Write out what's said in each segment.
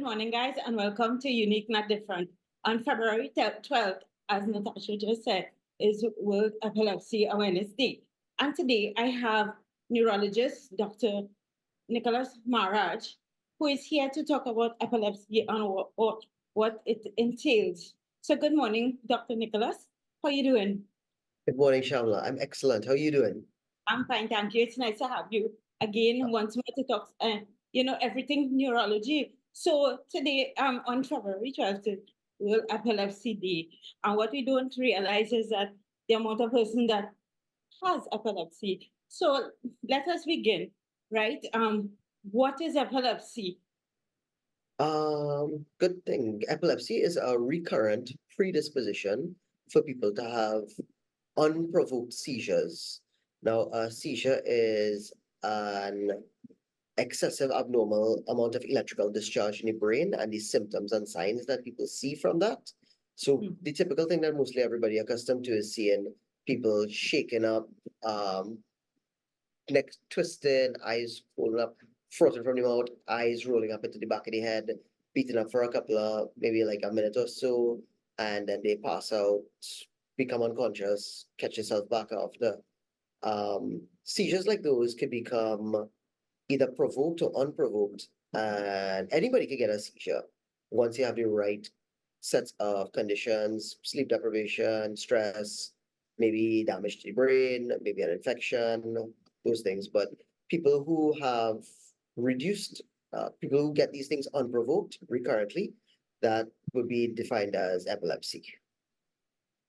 morning, guys, and welcome to Unique Not Different. On February 12th, as Natasha just said, is World Epilepsy Awareness Day. And today I have neurologist Dr. Nicholas Maraj, who is here to talk about epilepsy and what it entails. So, good morning, Dr. Nicholas. How are you doing? Good morning, Shamla. I'm excellent. How are you doing? I'm fine, thank you. It's nice to have you again once more to talk, everything neurology. So today, on February 12th, is World Epilepsy Day. And what we don't realize is that the amount of person that has epilepsy. So let us begin, right? What is epilepsy? Good thing. Epilepsy is a recurrent predisposition for people to have unprovoked seizures. Now, a seizure is an excessive abnormal amount of electrical discharge in the brain and the symptoms and signs that people see from that. So the typical thing that mostly everybody accustomed to is seeing people shaking up, neck twisted, eyes rolling up, frozen from the mouth, eyes rolling up into the back of the head, beaten up for a couple of maybe like a minute or so, and then they pass out, become unconscious, catch yourself back after. Seizures like those can become either provoked or unprovoked, and anybody can get a seizure once you have the right sets of conditions, sleep deprivation, stress, maybe damage to the brain, maybe an infection, those things. But people who have people who get these things unprovoked recurrently, that would be defined as epilepsy.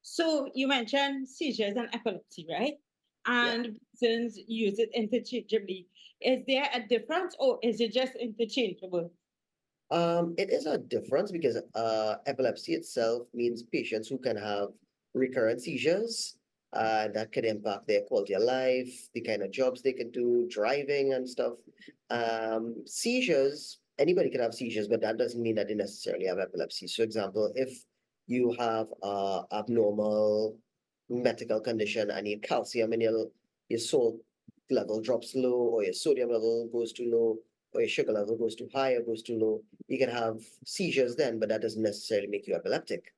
So you mentioned seizures and epilepsy, right? Yeah. And since use it interchangeably, is there a difference or is it just interchangeable? It is a difference because epilepsy itself means patients who can have recurrent seizures, that could impact their quality of life, the kind of jobs they can do, driving and stuff. Seizures, anybody can have seizures, but that doesn't mean that they necessarily have epilepsy. So, example, if you have a abnormal medical condition and your calcium in your salt level drops low, or your sodium level goes too low, or your sugar level goes too high or goes too low, you can have seizures then, but that doesn't necessarily make you epileptic.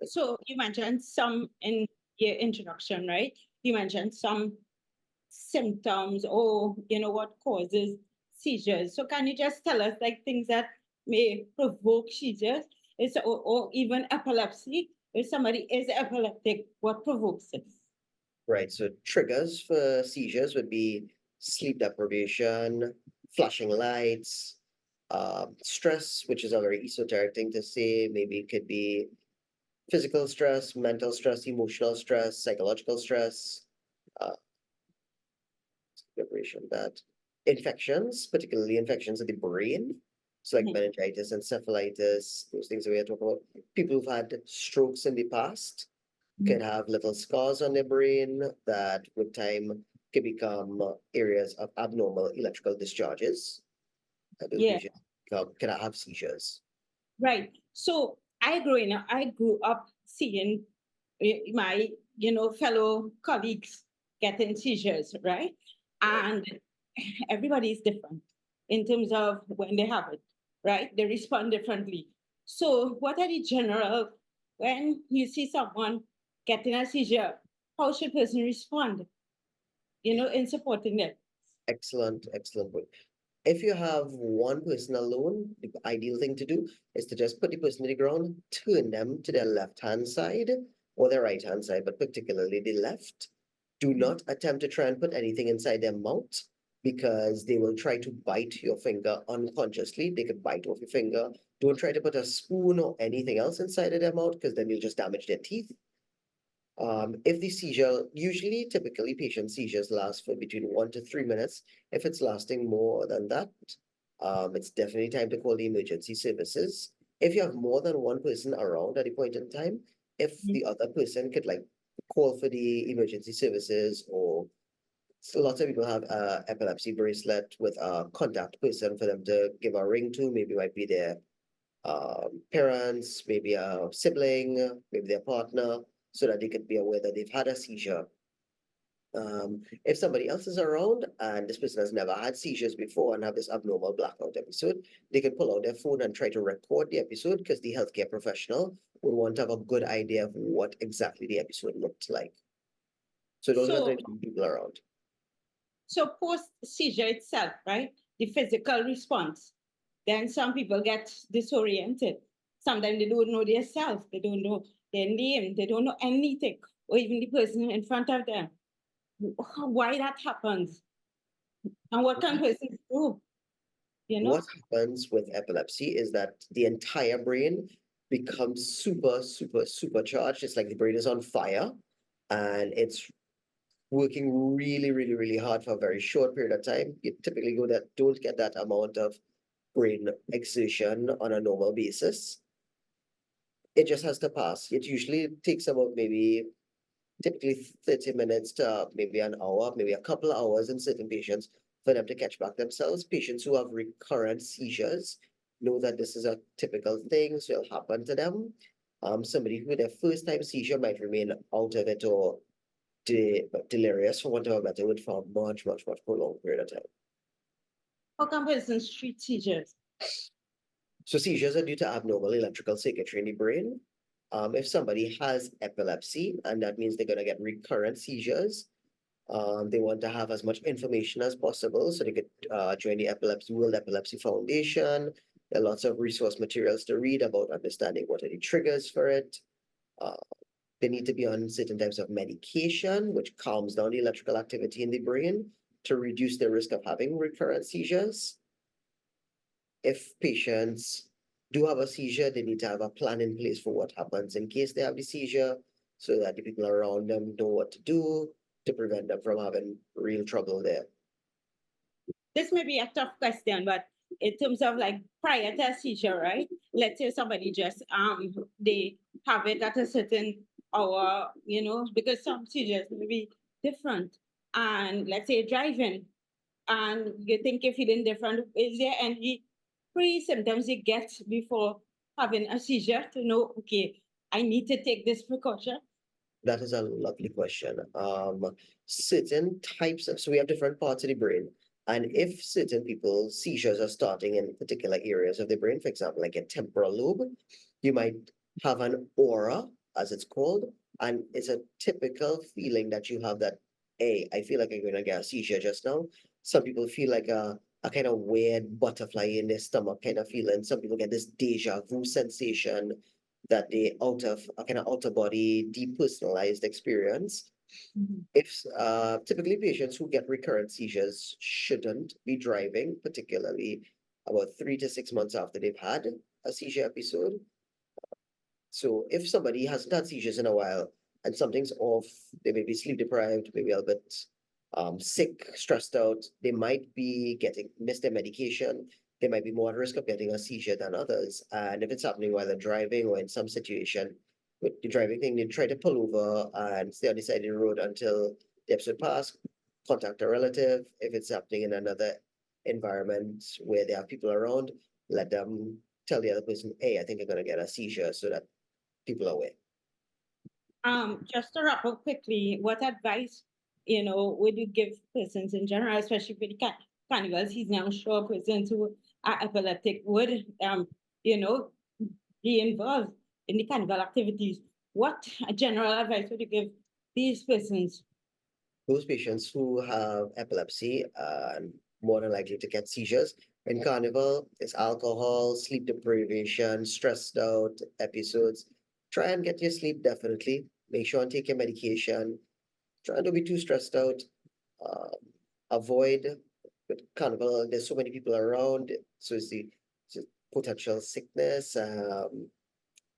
So you mentioned some in your introduction, right? You mentioned some symptoms or what causes seizures. So can you just tell us like things that may provoke seizures? Or even epilepsy. If somebody is epileptic, what provokes it? Right. So triggers for seizures would be sleep deprivation, flashing lights, stress, which is a very esoteric thing to say. Maybe it could be physical stress, mental stress, emotional stress, psychological stress, uh, deprivation, that infections, particularly infections of the brain. So like meningitis, encephalitis, those things that we are talking about. People who've had strokes in the past can have little scars on their brain that with time can become areas of abnormal electrical discharges. And those Yeah. patients can have seizures. Right. So I grew up seeing my, fellow colleagues getting seizures, right? And everybody is different in terms of when they have it, right? They respond differently. So what are the general, when you see someone getting a seizure, how should person respond, in supporting them? Excellent, excellent point. If you have one person alone, the ideal thing to do is to just put the person to the ground, turn them to their left-hand side or their right-hand side, but particularly the left. Do not attempt to try and put anything inside their mouth because they will try to bite your finger unconsciously. They could bite off your finger. Don't try to put a spoon or anything else inside of their mouth because then you'll just damage their teeth. If the seizure, usually, typically, patient seizures last for between 1 to 3 minutes. If it's lasting more than that, it's definitely time to call the emergency services. If you have more than one person around at a point in time, if the other person could like call for the emergency services, or lots of people have a epilepsy bracelet with a contact person for them to give a ring to. Maybe it might be their parents, maybe a sibling, maybe their partner, so that they could be aware that they've had a seizure. If somebody else is around and this person has never had seizures before and have this abnormal blackout episode, they can pull out their phone and try to record the episode because the healthcare professional would want to have a good idea of what exactly the episode looked like. So those are the So, things people around. so post seizure itself, right? The physical response. Then some people get disoriented. Sometimes they don't know their self, they don't know their name, they don't know anything, or even the person in front of them. Why that happens? And what can persons do? You know? What happens with epilepsy is that the entire brain becomes super, super, supercharged. It's like the brain is on fire and it's working really, really, really hard for a very short period of time. You typically don't get that amount of brain exertion on a normal basis. It just has to pass. It usually takes about maybe typically 30 minutes to maybe an hour, maybe a couple of hours in certain patients for them to catch back themselves. Patients who have recurrent seizures know that this is a typical thing, so it'll happen to them. Somebody who their first time seizure might remain out of it or delirious, for want of a better word, for a much, much, much prolonged period of time. How can persons treat seizures? So seizures are due to abnormal electrical circuitry in the brain. If somebody has epilepsy, and that means they're going to get recurrent seizures, they want to have as much information as possible, so they could join the World Epilepsy Foundation. There are lots of resource materials to read about understanding what are the triggers for it. Uh, they need to be on certain types of medication, which calms down the electrical activity in the brain to reduce the risk of having recurrent seizures. If patients do have a seizure, they need to have a plan in place for what happens in case they have the seizure, so that the people around them know what to do to prevent them from having real trouble there. This may be a tough question, but in terms of like prior to a seizure, right? Let's say somebody just they have it at a certain hour, you know, because some seizures may be different. And let's say driving, and you think you're feeling different. Is there any pre-symptoms you get before having a seizure to know, okay, I need to take this precaution? That is a lovely question. Certain types of, so we have different parts of the brain. And if certain people's seizures are starting in particular areas of the brain, for example, like a temporal lobe, you might have an aura, as it's called, and it's a typical feeling that you have that, hey, I feel like I'm going to get a seizure just now. Some people feel like a kind of weird butterfly in their stomach kind of feeling. Some people get this deja vu sensation that they out of a kind of out of body depersonalized experience. Mhm. If typically patients who get recurrent seizures shouldn't be driving, particularly about 3 to 6 months after they've had a seizure episode. So if somebody hasn't had seizures in a while and something's off, they may be sleep deprived, maybe a little bit sick, stressed out, they might be getting missed their medication. They might be more at risk of getting a seizure than others. And if it's happening while they're driving or in some situation with the driving thing, they try to pull over and stay on the side of the road until the episode pass, contact a relative. If it's happening in another environment where they have people around, let them tell the other person, hey, I think I'm gonna get a seizure, so that people are aware. Just to wrap up quickly, what advice, you know, would you give persons in general, especially for the carnival season? I'm sure persons who are epileptic would, you know, be involved in the carnival activities. What general advice would you give these persons? Those patients who have epilepsy are more than likely to get seizures. In carnival, it's alcohol, sleep deprivation, stressed out episodes. Try and get your sleep, definitely. Make sure and take your medication. Try not to be too stressed out. Um, Avoid with carnival. There's so many people around, so it's a potential sickness.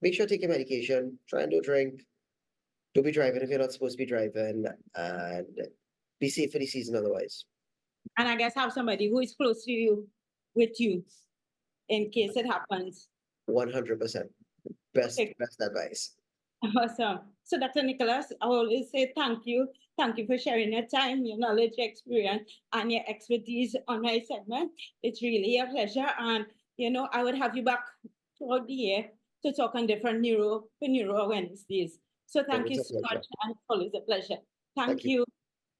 Make sure to take your medication. Try and don't drink. Don't be driving if you're not supposed to be driving, and be safe for the season otherwise. And I guess have somebody who is close to you with you in case it happens. 100%. Best, Okay, best advice. awesome. So, Dr. Nicholas, I always say thank you. Thank you for sharing your time, your knowledge, your experience, and your expertise on my segment. It's really a pleasure. And, you know, I would have you back throughout the year to talk on different neuro Wednesdays. So thank you Always a so pleasure. much, and it's always a pleasure. Thank Thank you. you.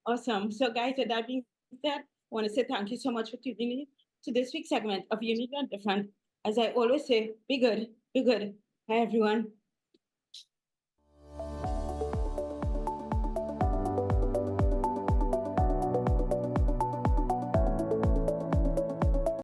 Awesome. So, guys, with that being said, I want to say thank you so much for tuning in to this week's segment of Unique and Different. As I always say, be good, be good. Bye, everyone.